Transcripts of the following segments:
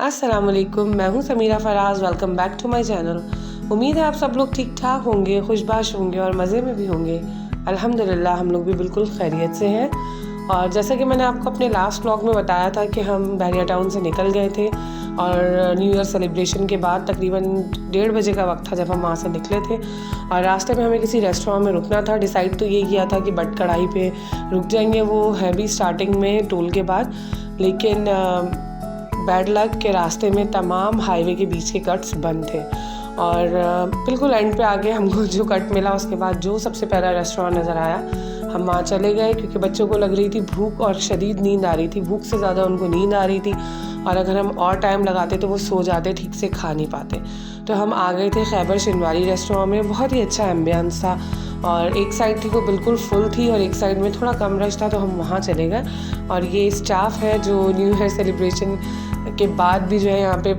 अस्सलाम वालेकुम, मैं हूं Sameera Faraz. Welcome back to my channel. उम्मीद है आप सब लोग ठीक ठाक होंगे, खुशबाश होंगे और मज़े में भी होंगे। अल्हम्दुलिल्लाह हम लोग भी बिल्कुल खैरियत से हैं। और जैसा कि मैंने आपको अपने लास्ट व्लॉग में बताया था कि हम बहरिया टाउन से निकल गए थे और न्यू ईयर सेलिब्रेशन के बाद तकरीबन 1:30 बजे का वक्त था जब हम वहाँ से निकले थे। और रास्ते में हमें किसी रेस्टोरेंट में रुकना था। डिसाइड तो ये किया था कि बट कढ़ाई पे रुक जाएंगे, वो है भी स्टार्टिंग में टोल के बाद, लेकिन बैड लक के रास्ते में तमाम हाईवे के बीच के कट्स बंद थे। और बिल्कुल एंड पे आके हमको जो कट मिला उसके बाद जो सबसे पहला रेस्टोरेंट नज़र आया हम वहाँ चले गए, क्योंकि बच्चों को लग रही थी भूख और शदीद नींद आ रही थी। भूख से ज़्यादा उनको नींद आ रही थी और अगर हम और टाइम लगाते तो वो सो जाते, ठीक से खा नहीं पाते। तो हम आ गए थे खैबर शिनवारी रेस्टोरेंट में। बहुत ही अच्छा एम्बियंस था और एक साइड थी वो बिल्कुल फुल थी और एक साइड में थोड़ा कम रश था, तो हम वहाँ चले गए। और ये स्टाफ है जो न्यू ईयर सेलिब्रेशन के बाद भी जो है यहाँ पे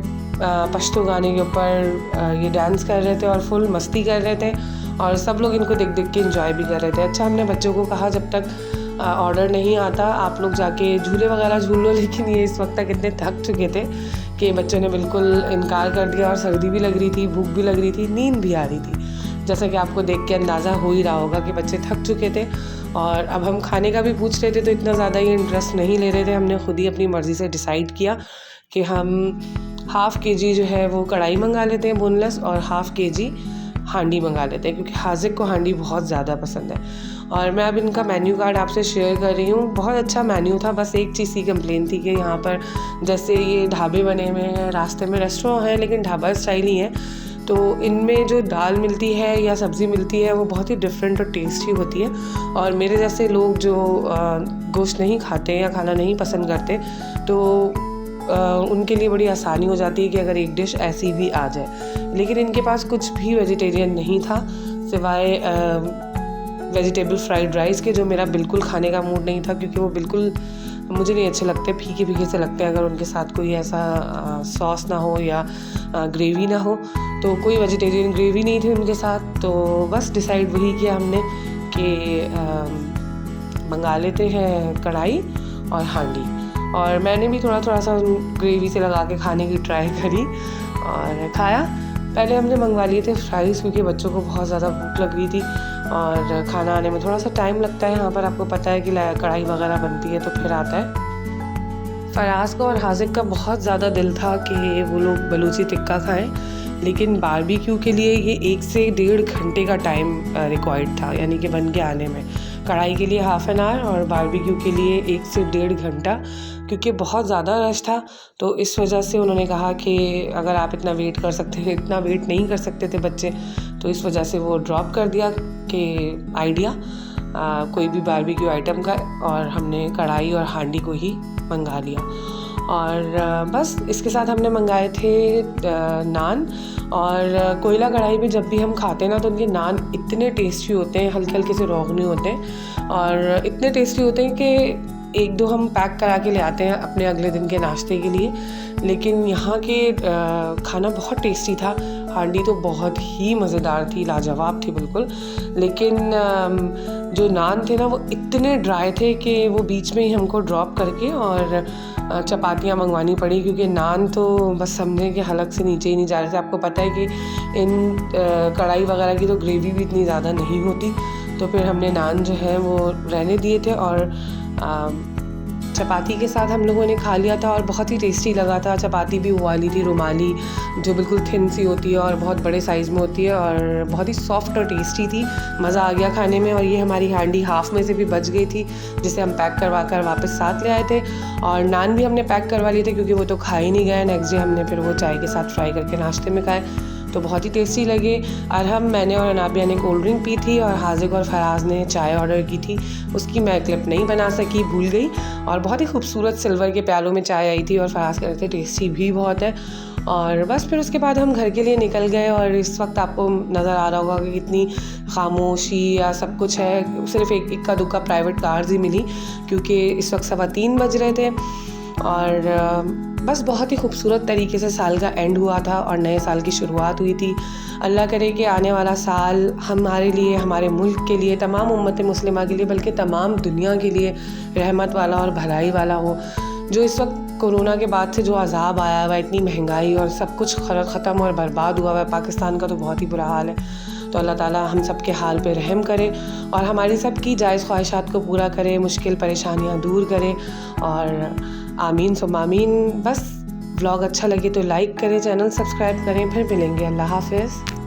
पश्तो गाने के ऊपर ये डांस कर रहे थे और फुल मस्ती कर रहे थे और सब लोग इनको देख देख के एंजॉय भी कर रहे थे। अच्छा, हमने बच्चों को कहा जब तक ऑर्डर नहीं आता आप लोग जाके झूले वगैरह झूल लो, लेकिन ये इस वक्त तक इतने थक चुके थे कि बच्चों ने बिल्कुल इनकार कर दिया। और सर्दी भी लग रही थी, भूख भी लग रही थी, नींद भी आ रही थी। जैसा कि आपको देख के अंदाज़ा हो ही रहा होगा कि बच्चे थक चुके थे। और अब हम खाने का भी पूछ रहे थे तो इतना ज़्यादा ये इंटरेस्ट नहीं ले रहे थे। हमने खुद ही अपनी मर्ज़ी से डिसाइड किया कि हम ½ kg जो है वो कढ़ाई मंगा लेते हैं बोनलेस और ½ kg हांडी मंगा लेते हैं, क्योंकि हाजिक को हांडी बहुत ज़्यादा पसंद है। और मैं अब इनका मेन्यू कार्ड आपसे शेयर कर रही हूँ। बहुत अच्छा मेन्यू था, बस एक चीज़ की कंप्लेन थी कि यहाँ पर जैसे ये ढाबे बने हुए हैं, रास्ते में रेस्टोरेंट है लेकिन ढाबा स्टाइल ही है, तो इनमें जो दाल मिलती है या सब्ज़ी मिलती है वो बहुत ही डिफरेंट और टेस्टी होती है। और मेरे जैसे लोग जो गोश्त नहीं खाते या खाना नहीं पसंद करते तो उनके लिए बड़ी आसानी हो जाती है कि अगर एक डिश ऐसी भी आ जाए। लेकिन इनके पास कुछ भी वेजिटेरियन नहीं था सिवाय वेजिटेबल फ्राइड राइस के, जो मेरा बिल्कुल खाने का मूड नहीं था, क्योंकि वो बिल्कुल मुझे नहीं अच्छे लगते, फीके फीके से लगते हैं अगर उनके साथ कोई ऐसा सॉस ना हो या ग्रेवी ना हो। तो कोई वेजिटेरियन ग्रेवी नहीं थी उनके साथ, तो बस डिसाइड वही किया हमने कि मंगा लेते हैं कढ़ाई और हांडी। और मैंने भी थोड़ा थोड़ा सा ग्रेवी से लगा के खाने की ट्राई करी और खाया। पहले हमने मंगवा लिए थे फ्राइज़, क्योंकि बच्चों को बहुत ज़्यादा भूख लग रही थी और खाना आने में थोड़ा सा टाइम लगता है। यहाँ पर आपको पता है कि कढ़ाई वगैरह बनती है तो फिर आता है। फराज का और हाजिक का बहुत ज़्यादा दिल था कि वो लोग बलूची टिक्का खाएं, लेकिन बारबेक्यू के लिए ये 1 से 1.5 घंटे का टाइम रिक्वायर्ड था, यानी कि बन के आने में। कढ़ाई के लिए ½ एन आवर और बारबेक्यू के लिए 1 से 1.5 घंटा, क्योंकि बहुत ज़्यादा रश था। तो इस वजह से उन्होंने कहा कि अगर आप इतना वेट कर सकते हैं, इतना वेट नहीं कर सकते थे बच्चे, तो इस वजह से वो ड्रॉप कर दिया कि आइडिया कोई भी बारबेक्यू आइटम का, और हमने कढ़ाई और हांडी को ही मंगा लिया। और बस इसके साथ हमने मंगाए थे नान। और कोयला कढ़ाई में जब भी हम खाते हैं ना तो उनके नान इतने टेस्टी होते हैं, हल्के हल्के से रोगनी होते हैं और इतने टेस्टी होते हैं कि 1-2 हम पैक करा के ले आते हैं अपने अगले दिन के नाश्ते के लिए। लेकिन यहाँ के खाना बहुत टेस्टी था। हांडी तो बहुत ही मज़ेदार थी, लाजवाब थी बिल्कुल। लेकिन जो नान थे ना वो इतने ड्राई थे कि वो बीच में ही हमको ड्रॉप करके और चपातियाँ मंगवानी पड़ी, क्योंकि नान तो बस समझे कि हलक से नीचे ही नहीं जा रहे थे। आपको पता है कि इन कढ़ाई वगैरह की तो ग्रेवी भी इतनी ज़्यादा नहीं होती, तो फिर हमने नान जो है वो रहने दिए थे और चपाती के साथ हम लोगों ने खा लिया था और बहुत ही टेस्टी लगा था। चपाती भी वाली थी, रुमाली, जो बिल्कुल थिन सी होती है और बहुत बड़े साइज़ में होती है और बहुत ही सॉफ्ट और टेस्टी थी। मज़ा आ गया खाने में। और ये हमारी हांडी हाफ़ में से भी बच गई थी, जिसे हम पैक करवा कर वापस साथ ले आए थे। और नान भी हमने पैक करवा लिए थे क्योंकि वो तो खा ही नहीं गए। नेक्स्ट डे हमने फिर वो चाय के साथ फ्राई करके नाश्ते में खाए, तो बहुत ही टेस्टी लगे। और मैंने और अनाबिया ने कोल्ड ड्रिंक पी थी और हाजिक और फराज ने चाय ऑर्डर की थी। उसकी मैं क्लिप नहीं बना सकी, भूल गई। और बहुत ही खूबसूरत सिल्वर के प्यालों में चाय आई थी और फराज कह रहे थे टेस्टी भी बहुत है। और बस फिर उसके बाद हम घर के लिए निकल गए। और इस वक्त आपको नज़र आ रहा होगा कि कितनी खामोशी या सब कुछ है। सिर्फ एक इक्का दुक्का प्राइवेट कार्स ही मिली, क्योंकि इस वक्त 3:15 बज रहे थे। और बस बहुत ही खूबसूरत तरीके से साल का एंड हुआ था और नए साल की शुरुआत हुई थी। अल्लाह करे कि आने वाला साल हमारे लिए, हमारे मुल्क के लिए, तमाम उम्मत मुस्लिमा के लिए, बल्कि तमाम दुनिया के लिए रहमत वाला और भलाई वाला हो। जो इस वक्त कोरोना के बाद से जो अज़ाब आया हुआ, इतनी महंगाई और सब कुछ ख़त्म और बर्बाद हुआ हुआ है पाकिस्तान का, तो बहुत ही बुरा हाल है। तो अल्लाह ताला हम सब के हाल पे रहम करे और हमारी सब की जायज़ ख्वाहिशात को पूरा करे, मुश्किल परेशानियाँ दूर करे और आमीन सुम आमीन। बस व्लॉग अच्छा लगे तो लाइक करें, चैनल सब्सक्राइब करें। फिर मिलेंगे। अल्लाह हाफ़िज़।